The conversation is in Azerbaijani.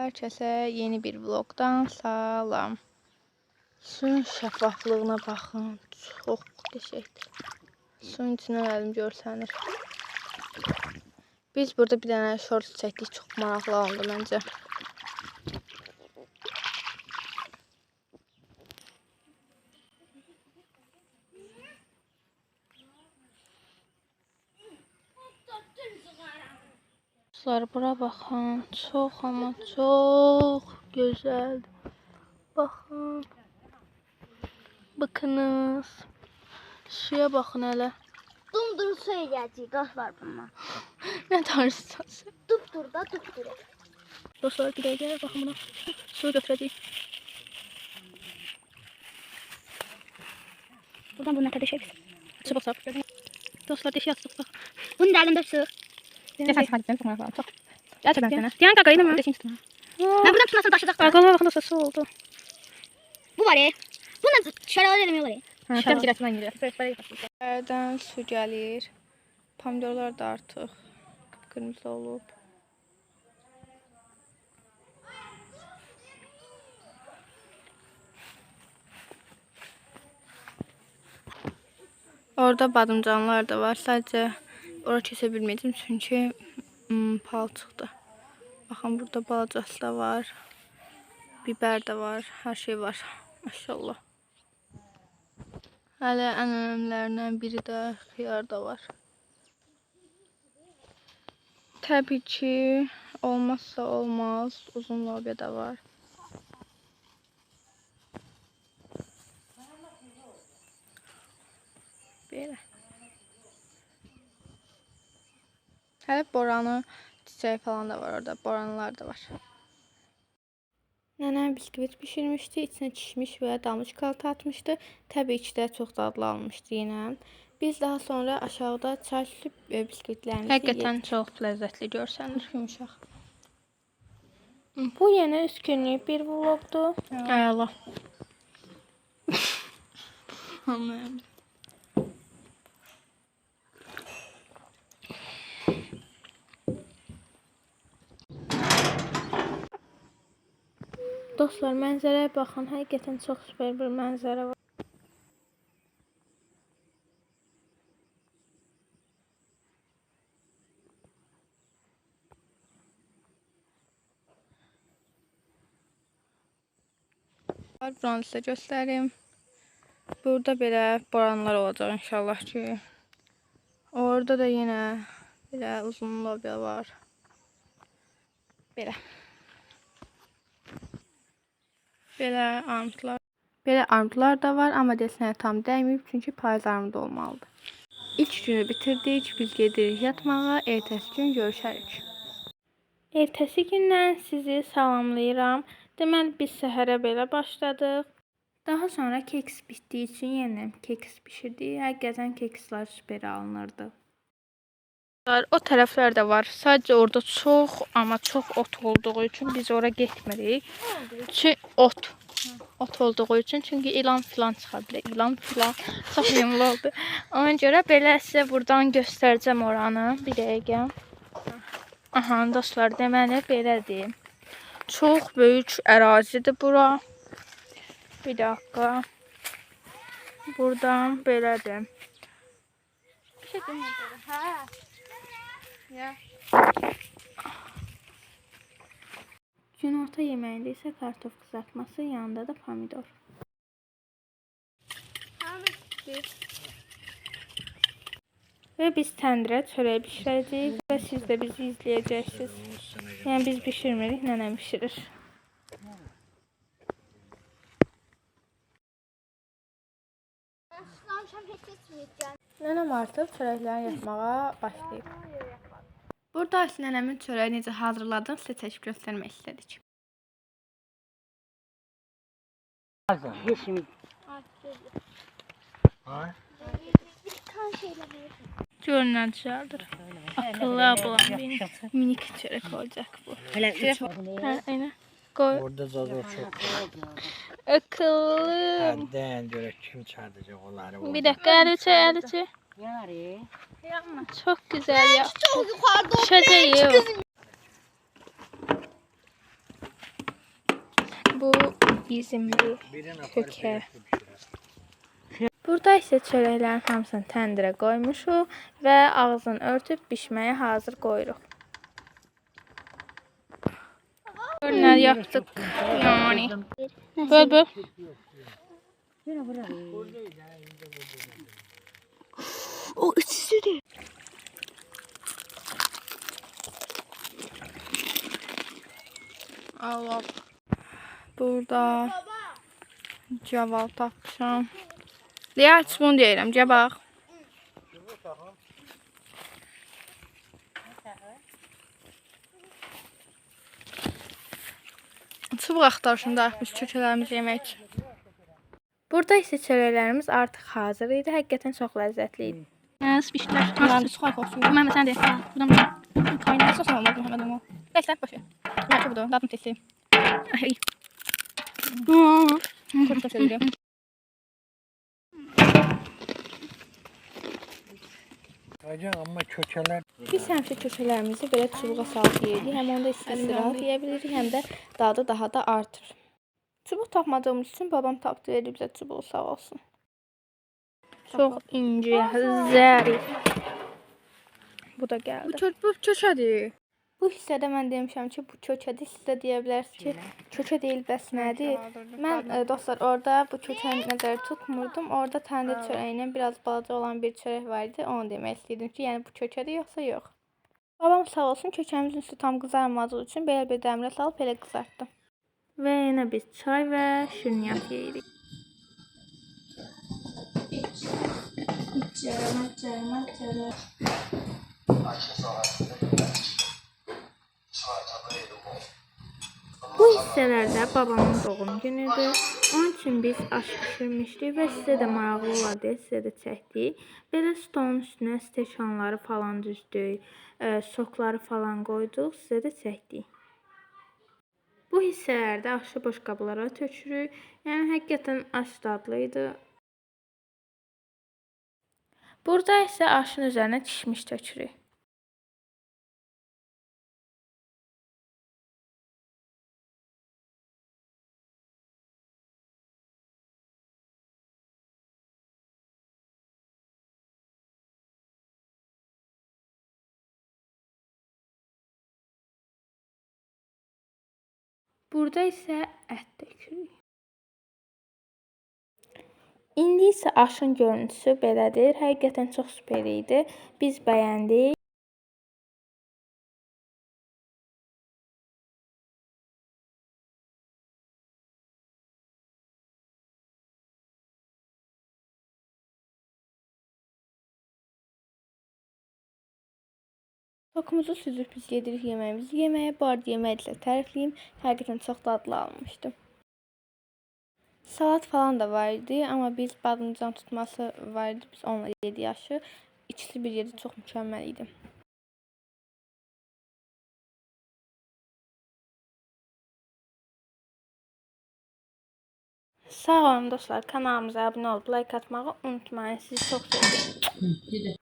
Herkese yeni bir vlogdan salam. Suyun şəffaflığına baxın. Çox qəşəngdir. Suyun içindən əlim görsənir. Biz burada bir dənə short çəkdik. Çox maraqlı oldu məncə. Bura baxın. Çox ama çox gözəldir. Baxın. Bakınız. Suya baxın hələ. Dumdur su eləyəcək dostlar bundan. Nə tarzısın? Dupdur da dupdur. Dostlar bir dəqiqə baxın buna. Suyu götürəcəyik. Buradan bunu arkadaşlar. Su baxsaq. Dostlar deşik atıq. Bunun da elində su. Gəl sən hadi çox maraqlı. Çox. Gerçekten sənə. Diyan qaqayı mı? Ben buradan tutmasam taşıyacaq. Qaqalıma baxın da su oldu. Bu var ya. Bununla şəlalə eləmək olar. Ha, sən girəsən girir. Yerdən su gəlir. Pomidorlar da artıq qıpqırmızı olub. Orada badımcanlar da var. Sadəcə ora kəsə bilmədim çünki palçıqdır. Baxın burada balacası da var. Biber də var. Hər şey var. Maşallah. Hələ ən önəmlərindən biri də xiyar da var. Təbii ki, olmazsa olmaz uzun lobya da var. Belə. Hələ boranı, çiçək falan da var orada. Boranlar da var. Nənəm biskvit pişirmişdi. İçinə kişmiş və damla çikolata atmışdı. Təbii ki də çox dadlı almışdı yenə. Biz daha sonra aşağıda çay süb biskvitlərimizi yedik. Həqiqətən çox ləzzətli görsənir, yumuşaq. Bu yenə üç günlük bir vlogdur. Əla. Anlayamadım. Dostlar, mənzərəyə baxın. Həqiqətən çox süper bir mənzərə var. Buranı sizə göstərim. Burada belə boranlar olacaq inşallah ki. Orada da yenə belə uzun lobya var. Belə. Belə armudlar da var, amma desinə tam dəyməyib çünki payız armudu olmalıdır. İlk günü bitirdik, biz gedirik yatmağa, ertəsi gün görüşərik. Ertəsi gündən sizi salamlayıram. Deməli biz səhərə belə başladıq. Daha sonra keks bitdiyi üçün yenə keks bişirdik. Həqiqətən kekslər süper alınırdı. O tərəflər də var. Sadəcə orada çox, amma çox ot olduğu üçün biz ora getmirik. Çünki ot olduğu üçün, çünki ilan filan çıxa bilər. İlan filan çox yumlu oldu. Ona görə belə sizə buradan göstərəcəm oranı. Bir dəqiqə. Aha, dostlar, deməli belədir. Çox böyük ərazidir bura. Bir dakika. Buradan belədir. Bir şey demədim. Hə. Ya. Günorta yeməyində isə kartof qızartması, yanında da pomidor. Və biz təndirə çörək bişirəcəyik və siz də bizi izləyəcəksiniz. Yəni biz bişirmirik, nənəm bişirir. Nənəm artıq çörəkləri yapmağa başlayıb. Burada nənəmin çörəyi necə hazırladığını sizə çəkib göstərmək istədik. Görün nə düzəldir. Akıllı ablam benim. Minik çörək olacaq bu. Hə, aynə. Qoy. Orada zazor çok. Akıllı. Hərdən görə kim çağıracaq onları? Bir dakika, əliçə. Yari. Çok güzel ya. Çok yukarıda Şöyle Bu bizimli Birini aparıp kökə. birisi pişirer. Burada isə çörəklərin hamısını təndirə qoymuşuq və ağzını örtüb bişməyə hazır qoyuruq. Nə yapdıq? Yani. Böl. O içsidir. Allah. Burada caval tapmışam. Deyə bunu deyirəm, cabaq. Çubuq axtarışını da biz kökələrimizi yemək üçün. Burada isə çörəklərimiz artıq hazır idi. Həqiqətən çox ləzzətli idi. Spişlər. Bunlar sıxaq olsun. Mən sən de. Buradan Kaynağı sos olmaz Muhammed Ömür. Neyse başı. Belki bu da dadını testi. Ay. Çok çok seviyorum. Hocam ama köçeler Biz həmişə kökələrimizi belə çubuğa salıb yeyirik. Həm onda istisi rahat yeyə bilirik, həm də dadı daha da artır. Çubuq tapmadığımız üçün babam tapdı verdi bizə çubuğu sağ olsun. Çox incə, zərif. Bu da gəldi. Bu kökədir. Bu hissədə mən demişəm ki, bu kökədir. Siz də deyə bilərsiniz ki, kökə deyil, bəs nədir? Mən dostlar orada bu kökəni nəzərdə tutmurdum. Orada təndir çörəyindən biraz balaca olan bir çörək var idi. Onu demək istəyirdim ki, yəni bu kökədir yoxsa yox. Babam sağ olsun kökəmizin üstü tam qızarmadığı üçün belə bir dəmirə salıb belə qızartdım. Və yenə biz çay və şirniyyat yeyirik. Bu hissələrdə babamın doğum günüdür. Onun üçün biz aş pişirmişdik və sizə də maraqlı olar deyə sizə də çəkdik. Belə stolun üstünə stəkanları falan düzdük, sokları falan qoyduq, sizə də çəkdik. Bu hissələrdə aşı boşqablara tökürük. Yəni həqiqətən aş dadlı idi. Burada isə aşın üzərinə kişmiş tökürük. Burada isə ət tökürük. İndi isə aşın görüntüsü belədir. Həqiqətən çox super idi. Biz bəyəndik. Sokumuzu süzüb biz yedirik yeməyimizi. Yeməyə bu arada yeməklə tərifliyim. Həqiqətən çox dadlı almışdım. Salat falan da var idi, amma biz badımcan tutması var idi. Biz onunla yedik aşı. İkisi bir yerdə çox mükəmməl idi. Sağ olun dostlar. Kanalımıza abunə olub like atmağı unutmayın. Sizi çox seviyorum.